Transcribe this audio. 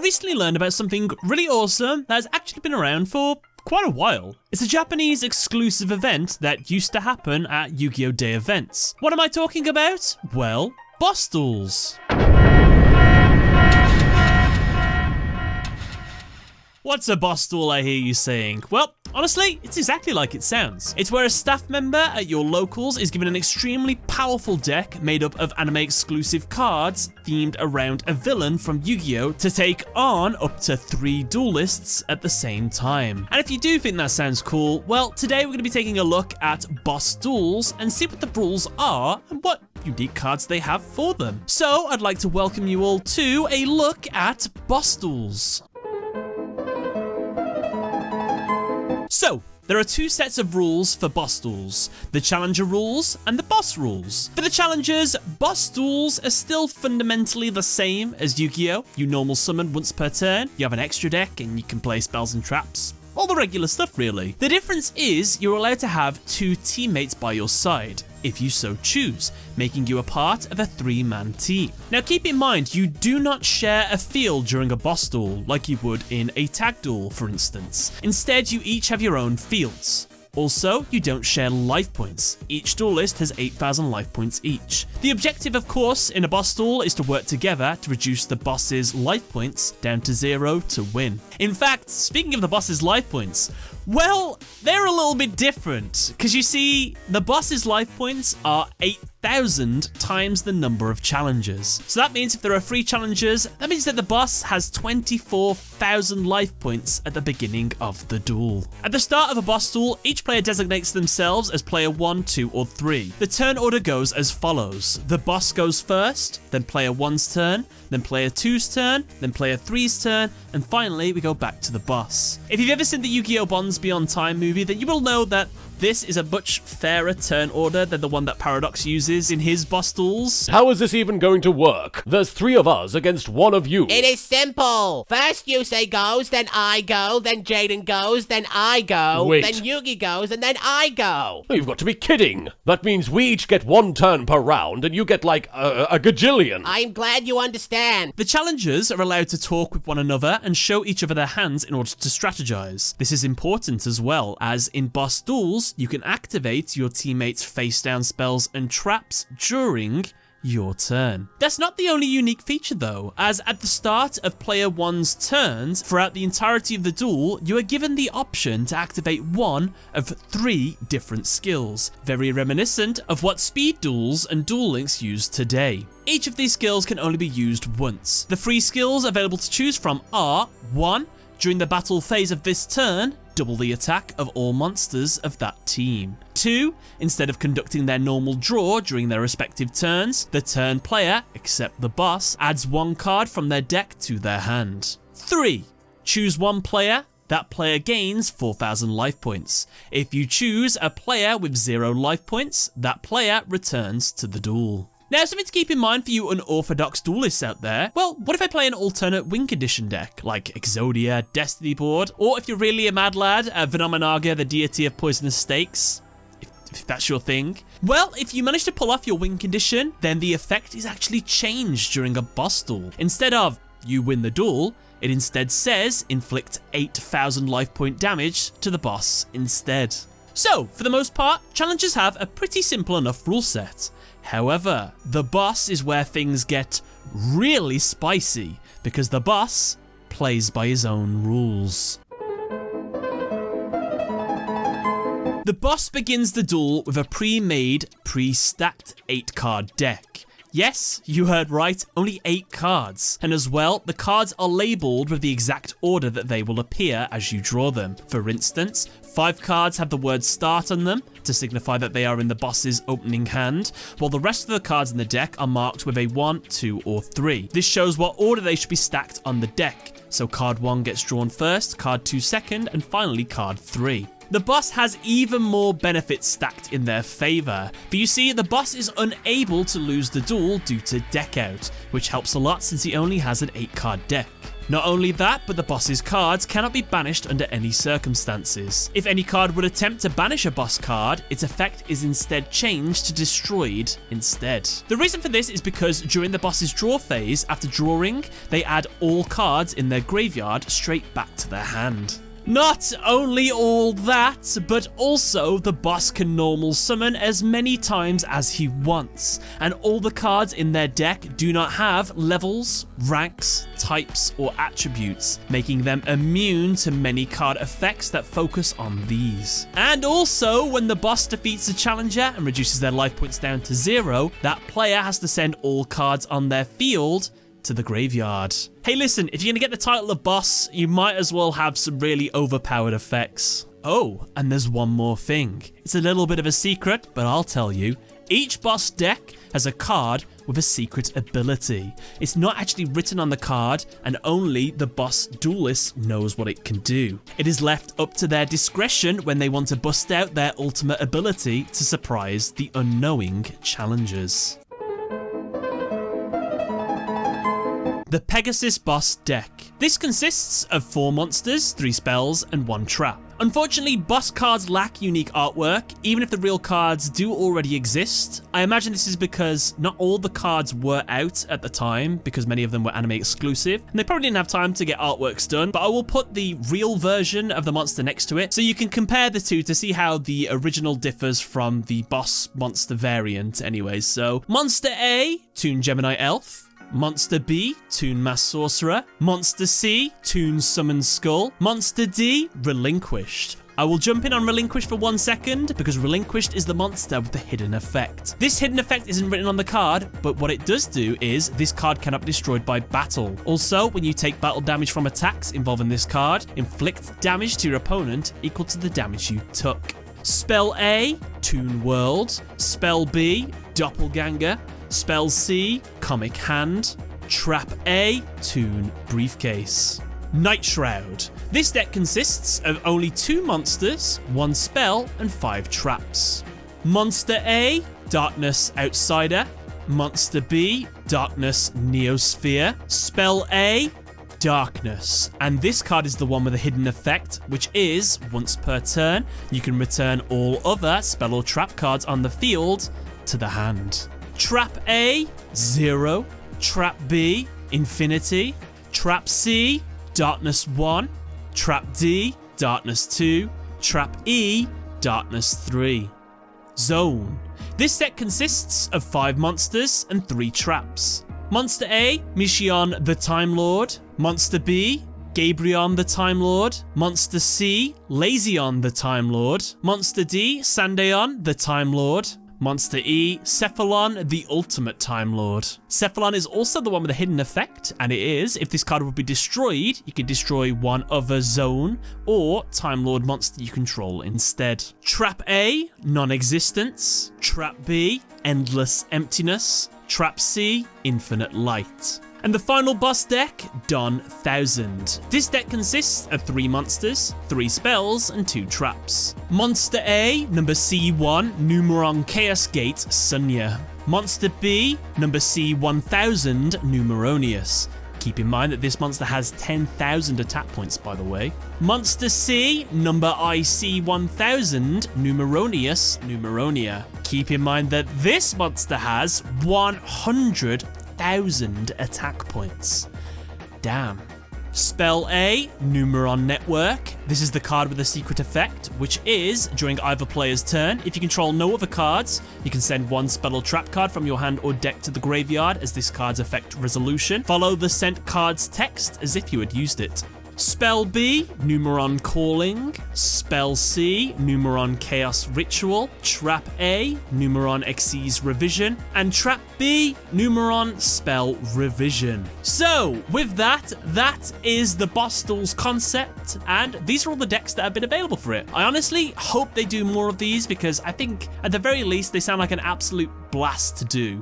recently learned about something really awesome that has actually been around for quite a while. It's a Japanese exclusive event that used to happen at Yugioh Day events. What am I talking about? Well, boss duels. What's a boss duel, I hear you saying? Well, honestly, it's exactly like it sounds. It's where a staff member at your locals is given an extremely powerful deck made up of anime exclusive cards themed around a villain from Yu-Gi-Oh! To take on up to 3 duelists at the same time. And if you do think that sounds cool, well, today we're going to be taking a look at boss duels and see what the rules are and what unique cards they have for them. So I'd like to welcome you all to a look at boss duels. So, there are 2 sets of rules for boss duels, the challenger rules and the boss rules. For the challengers, boss duels are still fundamentally the same as Yu-Gi-Oh! You normal summon once per turn, you have an extra deck and you can play spells and traps. All the regular stuff really. The difference is you're allowed to have 2 teammates by your side, if you so choose, making you a part of a 3-man team. Now keep in mind, you do not share a field during a boss duel like you would in a tag duel, for instance. Instead, you each have your own fields. Also, you don't share life points. Each duelist has 8,000 life points each. The objective, of course, in a boss duel is to work together to reduce the boss's life points down to 0 to win. In fact, speaking of the boss's life points, well, they're a little bit different, because you see, the boss's life points are 8,000 times the number of challengers. So that means if there are 3 challengers, that means that the boss has 24,000 life points at the beginning of the duel. At the start of a boss duel, each player designates themselves as player 1, 2, or 3. The turn order goes as follows. The boss goes first, then player 1's turn, then player 2's turn, then player 3's turn, and finally we go back to the boss. If you've ever seen the Yu-Gi-Oh! Bonds Beyond Time movie, then you will know that this is a much fairer turn order than the one that Paradox uses in his boss duels. How is this even going to work? There's 3 of us against 1 of you. It is simple. First Yusei goes, then I go, then Jaden goes, then I go, Wait. then Yugi goes, and then I go. You've got to be kidding. That means we each get 1 turn per round and you get like a gajillion. I'm glad you understand. The challengers are allowed to talk with one another and show each other their hands in order to strategize. This is important as well, as in boss duels, you can activate your teammates' face down spells and traps during your turn. That's not the only unique feature though, as at the start of player 1's turns, throughout the entirety of the duel, you are given the option to activate 1 of 3 different skills, very reminiscent of what speed duels and Duel Links use today. Each of these skills can only be used once. The 3 skills available to choose from are 1. During the battle phase of this turn, double the attack of all monsters of that team. 2. Instead of conducting their normal draw during their respective turns, the turn player, except the boss, adds 1 card from their deck to their hand. 3. Choose 1 player. That player gains 4,000 life points. If you choose a player with 0 life points, that player returns to the duel. Now, something to keep in mind for you unorthodox duelists out there, well, what if I play an alternate win condition deck, like Exodia, Destiny Board, or if you're really a mad lad, Venomenaga, the deity of poisonous stakes, if that's your thing. Well, if you manage to pull off your win condition, then the effect is actually changed during a boss duel. Instead of, you win the duel, it instead says, inflict 8,000 life point damage to the boss instead. So, for the most part, challengers have a pretty simple enough rule set. However, the boss is where things get really spicy, because the boss plays by his own rules. The boss begins the duel with a pre-made, pre-stacked 8-card deck. Yes, you heard right, only 8 cards. And as well, the cards are labelled with the exact order that they will appear as you draw them. For instance, 5 cards have the word start on them to signify that they are in the boss's opening hand, while the rest of the cards in the deck are marked with a 1, 2, or 3. This shows what order they should be stacked on the deck. So card 1 gets drawn first, card 2 second, and finally card 3. The boss has even more benefits stacked in their favour, but you see, the boss is unable to lose the duel due to deck out, which helps a lot since he only has an 8-card deck. Not only that, but the boss's cards cannot be banished under any circumstances. If any card would attempt to banish a boss card, its effect is instead changed to destroyed instead. The reason for this is because during the boss's draw phase, after drawing, they add all cards in their graveyard straight back to their hand. Not only all that, but also the boss can normal summon as many times as he wants, and all the cards in their deck do not have levels, ranks, types, or attributes, making them immune to many card effects that focus on these. And also, when the boss defeats a challenger and reduces their life points down to 0, that player has to send all cards on their field to the graveyard. Hey listen, if you're gonna get the title of boss, you might as well have some really overpowered effects. Oh, and there's one more thing. It's a little bit of a secret, but I'll tell you. Each boss deck has a card with a secret ability. It's not actually written on the card, and only the boss duelist knows what it can do. It is left up to their discretion when they want to bust out their ultimate ability to surprise the unknowing challengers. The Pegasus Boss Deck. This consists of 4 monsters, 3 spells, and 1 trap. Unfortunately, boss cards lack unique artwork, even if the real cards do already exist. I imagine this is because not all the cards were out at the time, because many of them were anime exclusive, and they probably didn't have time to get artworks done, but I will put the real version of the monster next to it, so you can compare the two to see how the original differs from the boss monster variant anyways. So, Monster A, Toon Gemini Elf. Monster B, Toon Mass Sorcerer. Monster C, Toon Summon Skull. Monster D, Relinquished. I will jump in on Relinquished for 1 second, because Relinquished is the monster with the hidden effect. This hidden effect isn't written on the card, but what it does do is this card cannot be destroyed by battle. Also, when you take battle damage from attacks involving this card, inflict damage to your opponent equal to the damage you took. Spell A, Toon World. Spell B, Doppelganger. Spell C, Comic Hand. Trap A, Toon Briefcase. Night Shroud. This deck consists of only 2 monsters, 1 spell, and 5 traps. Monster A, Darkness Outsider. Monster B, Darkness Neosphere. Spell A, Darkness. And this card is the one with a hidden effect, which is, once per turn, you can return all other spell or trap cards on the field to the hand. Trap A, 0. Trap B, Infinity. Trap C, Darkness 1. Trap D, Darkness 2. Trap E, Darkness 3. Zone. This deck consists of 5 monsters and 3 traps. Monster A, Michion the Time Lord. Monster B, Gabrion the Time Lord. Monster C, Lazion the Time Lord. Monster D, Sandeon the Time Lord. Monster E, Cephalon, the Ultimate Time Lord. Cephalon is also the one with a hidden effect, and it is, if this card would be destroyed, you can destroy one other zone or Time Lord monster you control instead. Trap A, Non-Existence. Trap B, Endless Emptiness. Trap C, Infinite Light. And the final boss deck, Don 1000. This deck consists of 3 monsters, 3 spells, and 2 traps. Monster A, number C1, Numeron Chaos Gate, Sunya. Monster B, number C1000, Numeronius. Keep in mind that this monster has 10,000 attack points, by the way. Monster C, number IC1000, Numeronius, Numeronia. Keep in mind that this monster has 100,000 attack points. Damn. Spell A, Numeron Network. This is the card with a secret effect, which is, during either player's turn, if you control no other cards, you can send 1 spell or trap card from your hand or deck to the graveyard as this card's effect resolution. Follow the sent card's text as if you had used it. Spell B, Numeron Calling. Spell C, Numeron Chaos Ritual. Trap A, Numeron Xyz Revision. And Trap B, Numeron Spell Revision. So, with that is the Boss Duels concept, and these are all the decks that have been available for it. I honestly hope they do more of these, because I think, at the very least, they sound like an absolute blast to do.